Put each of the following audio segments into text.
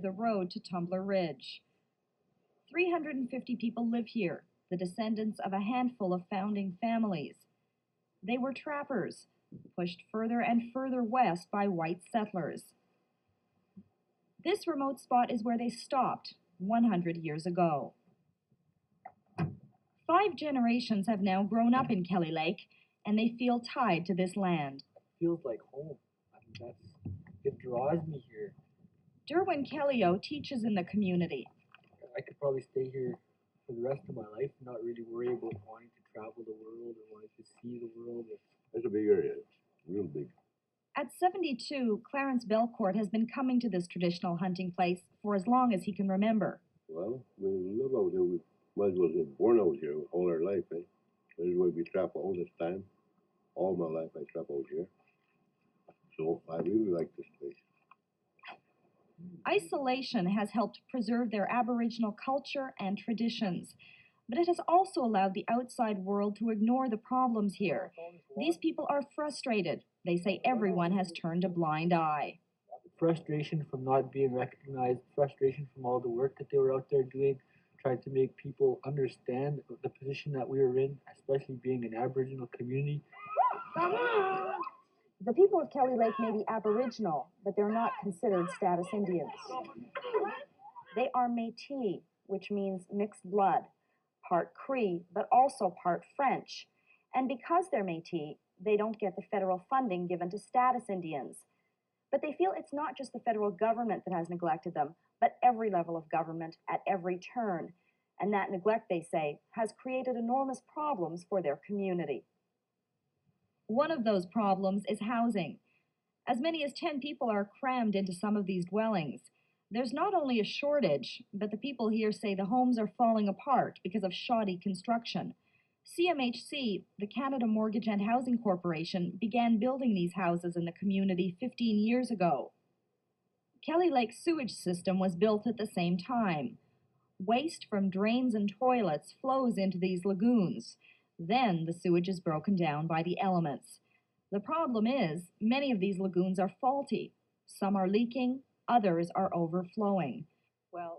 the road to Tumbler Ridge. 350 people live here, the descendants of a handful of founding families. They were trappers, pushed further and further west by white settlers. This remote spot is where they stopped 100 years ago. 5 generations have now grown up in Kelly Lake, and they feel tied to this land. Feels like home. I mean, it draws me here. Derwin Kellyo teaches in the community. I could probably stay here for the rest of my life and not really worry about wanting to travel the world or wanting to see the world. It's a big area, real big. At 72, Clarence Belcourt has been coming to this traditional hunting place for as long as he can remember. Well, we live out here. We might as well get born out here all our life, eh? This is where we trap all this time. All my life I trap out here. So I really like this place. Isolation has helped preserve their Aboriginal culture and traditions, but it has also allowed the outside world to ignore the problems here. These people are frustrated. They say everyone has turned a blind eye. Frustration from not being recognized, frustration from all the work that they were out there doing, trying to make people understand the position that we were in, especially being an Aboriginal community. The people of Kelly Lake may be Aboriginal, but they're not considered status Indians. They are Métis, which means mixed blood, part Cree, but also part French. And because they're Métis, they don't get the federal funding given to status Indians. But they feel it's not just the federal government that has neglected them, but every level of government at every turn. And that neglect, they say, has created enormous problems for their community. One of those problems is housing. As many as 10 people are crammed into some of these dwellings. There's not only a shortage, but the people here say the homes are falling apart because of shoddy construction. CMHC, the Canada Mortgage and Housing Corporation, began building these houses in the community 15 years ago. Kelly Lake's sewage system was built at the same time. Waste from drains and toilets flows into these lagoons. Then the sewage is broken down by the elements. The problem is, many of these lagoons are faulty. Some are leaking, others are overflowing.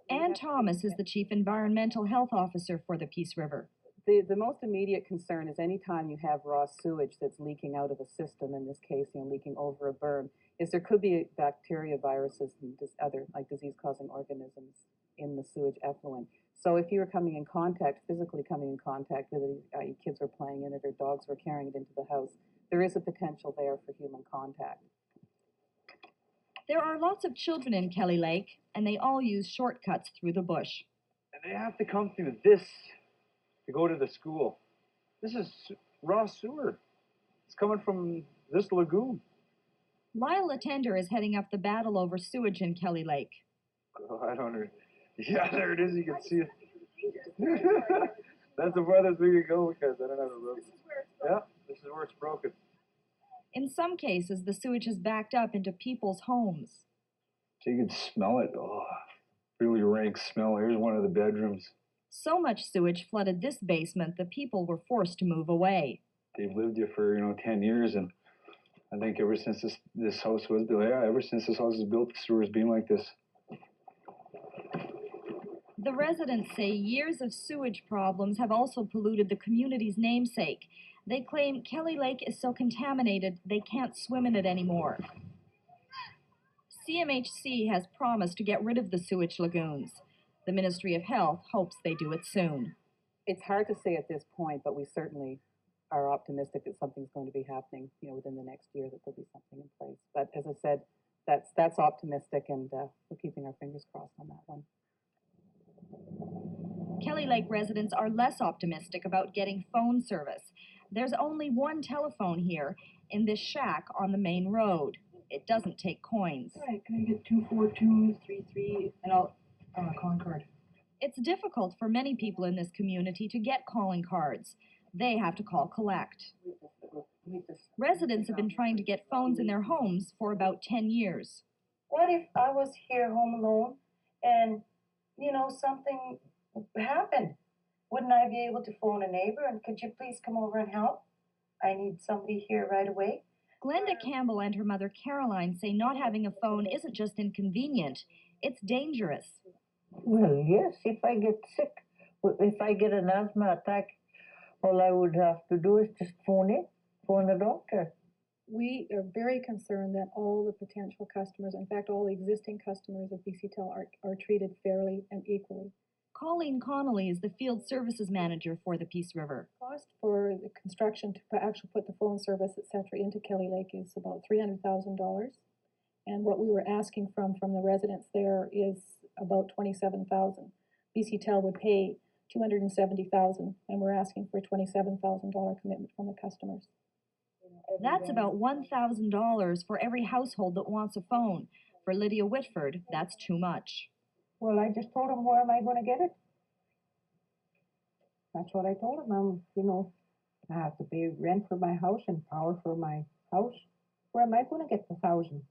Ann Thomas is the Chief Environmental Health Officer for the Peace River. The most immediate concern is any time you have raw sewage that's leaking out of a system, in this case, leaking over a berm, is there could be bacteria, viruses, and other disease-causing organisms in the sewage effluent. So if you were coming in contact, physically coming in contact with it, kids were playing in it or dogs were carrying it into the house, there is a potential there for human contact. There are lots of children in Kelly Lake, and they all use shortcuts through the bush. And they have to come through this to go to the school. This is raw sewer. It's coming from this lagoon. Lyle Latender is heading up the battle over sewage in Kelly Lake. Oh, I don't know. Yeah, there it is. You can see it. That's the farthest we can go because I don't have a road. Yeah, this is where it's broken. In some cases, the sewage has backed up into people's homes. So you can smell it. Oh, really rank smell. Here's one of the bedrooms. So much sewage flooded this basement, the people were forced to move away. They've lived here for 10 years, and I think ever since this house was built, ever since this house was built, the sewer's been like this. The residents say years of sewage problems have also polluted the community's namesake. They claim Kelly Lake is so contaminated they can't swim in it anymore. CMHC has promised to get rid of the sewage lagoons. The Ministry of Health hopes they do it soon. It's hard to say at this point, but we certainly are optimistic that something's going to be happening, within the next year, that there'll be something in place. But as I said, that's optimistic, and we're keeping our fingers crossed on that one. Kelly Lake residents are less optimistic about getting phone service. There's only one telephone here in this shack on the main road. It doesn't take coins. All right, can I get 24233 and I'll on a calling card? It's difficult for many people in this community to get calling cards. They have to call collect. Residents have been trying to get phones in their homes for about 10 years. What if I was here home alone and, something happened? Wouldn't I be able to phone a neighbor and could you please come over and help? I need somebody here right away. Glenda Campbell and her mother Caroline say not having a phone isn't just inconvenient, It's dangerous. Well, yes, if I get sick, if I get an asthma attack, all I would have to do is just phone a doctor. We are very concerned that all the potential customers, in fact, all the existing customers of BCTEL are treated fairly and equally. Colleen Connolly is the field services manager for the Peace River. Cost for the construction to actually put the phone service, etc., into Kelly Lake is about $300,000. And what we were asking from the residents there is about $27,000. BCTEL would pay $270,000, and we're asking for a $27,000 commitment from the customers. That's about $1,000 for every household that wants a phone. For Lydia Whitford, that's too much. Well, I just told him, where am I going to get it? That's what I told him. I have to pay rent for my house and power for my house. Where am I going to get the 1,000?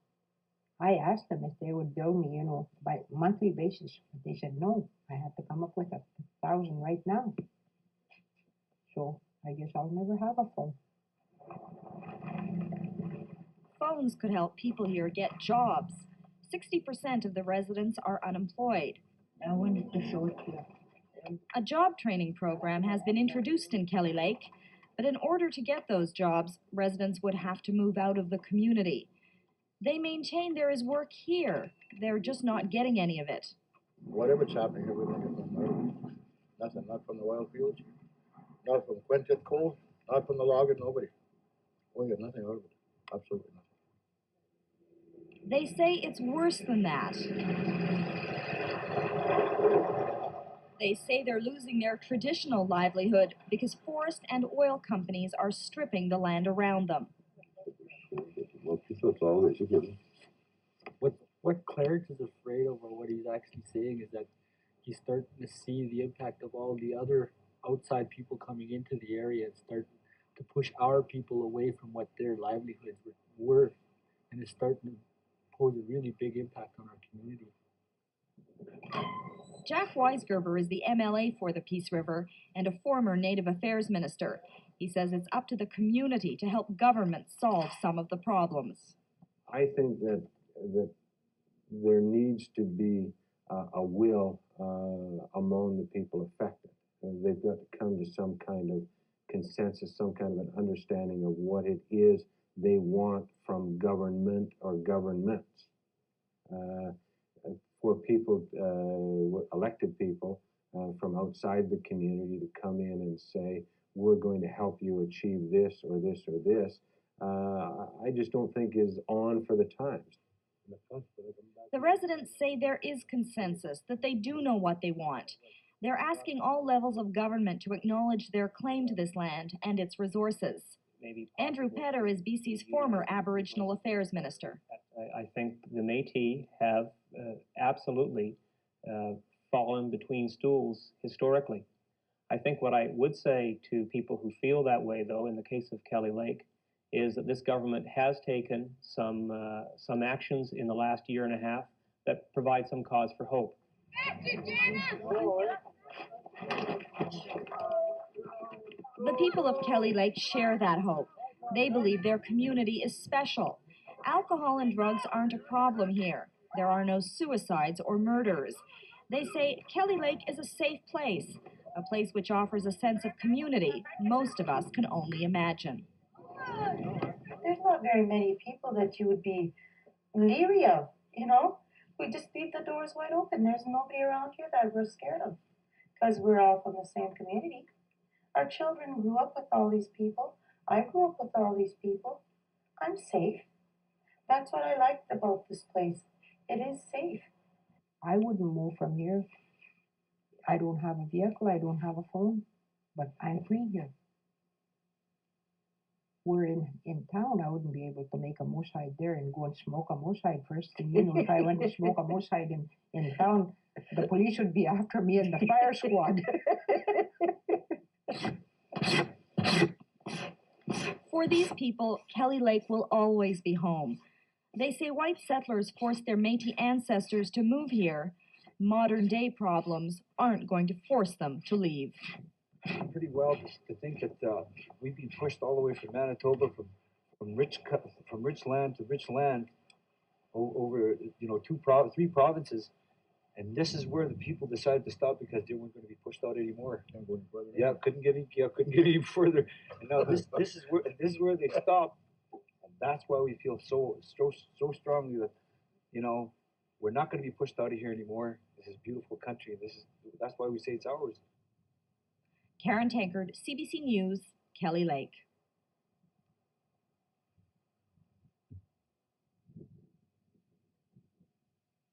I asked them if they would bill me, by monthly basis. But they said no. I had to come up with 1,000 right now. So I guess I'll never have a phone. Phones could help people here get jobs. 60% of the residents are unemployed. I wanted to show it to you. A job training program has been introduced in Kelly Lake, but in order to get those jobs, residents would have to move out of the community. They maintain there is work here. They're just not getting any of it. Whatever's happening here, we're going to get from nothing, not from the wild fields, not from Quintet coal, not from the logger, nobody. We get nothing out of it, absolutely nothing. They say it's worse than that. They say they're losing their traditional livelihood because forest and oil companies are stripping the land around them. What Clarence is afraid of, or what he's actually saying, is that he's starting to see the impact of all the other outside people coming into the area and start to push our people away from what their livelihoods were, and it's starting to pose a really big impact on our community. Jack Weisgerber is the MLA for the Peace River and a former Native Affairs Minister. He says it's up to the community to help government solve some of the problems. I think that there needs to be a will among the people affected. They've got to come to some kind of consensus, some kind of an understanding of what it is they want from government or governments. For people, elected people from outside the community to come in and say, we're going to help you achieve this or this or this, I just don't think is on for the times. The residents say there is consensus, that they do know what they want. They're asking all levels of government to acknowledge their claim to this land and its resources. Andrew Petter is BC's former Aboriginal Affairs Minister. I think the Métis have absolutely fallen between stools historically. I think what I would say to people who feel that way, though, in the case of Kelly Lake, is that this government has taken some actions in the last year and a half that provide some cause for hope. The people of Kelly Lake share that hope. They believe their community is special. Alcohol and drugs aren't a problem here. There are no suicides or murders. They say Kelly Lake is a safe place, a place which offers a sense of community most of us can only imagine. There's not very many people that you would be leery of, We just leave the doors wide open. There's nobody around here that we're scared of because we're all from the same community. Our children grew up with all these people. I grew up with all these people. I'm safe. That's what I liked about this place. It is safe. I wouldn't move from here. I don't have a vehicle. I don't have a phone. But I'm free here. We're in town. I wouldn't be able to make a moshide there and go and smoke a moshide first. And, if I went to smoke a moshide in town, the police would be after me and the fire squad. For these people, Kelly Lake will always be home. They say white settlers forced their Métis ancestors to move here. Modern-day problems aren't going to force them to leave. Pretty well to think that we've been pushed all the way from Manitoba, from rich land to rich land, over 3 provinces, And this is where the people decided to stop because they weren't going to be pushed out anymore. Can't go any further. Yeah, couldn't get any further. And now this is where they stopped. And that's why we feel so strongly that, you know, we're not going to be pushed out of here anymore. This is beautiful country. That's why we say it's ours. Karen Tankard, CBC News, Kelly Lake.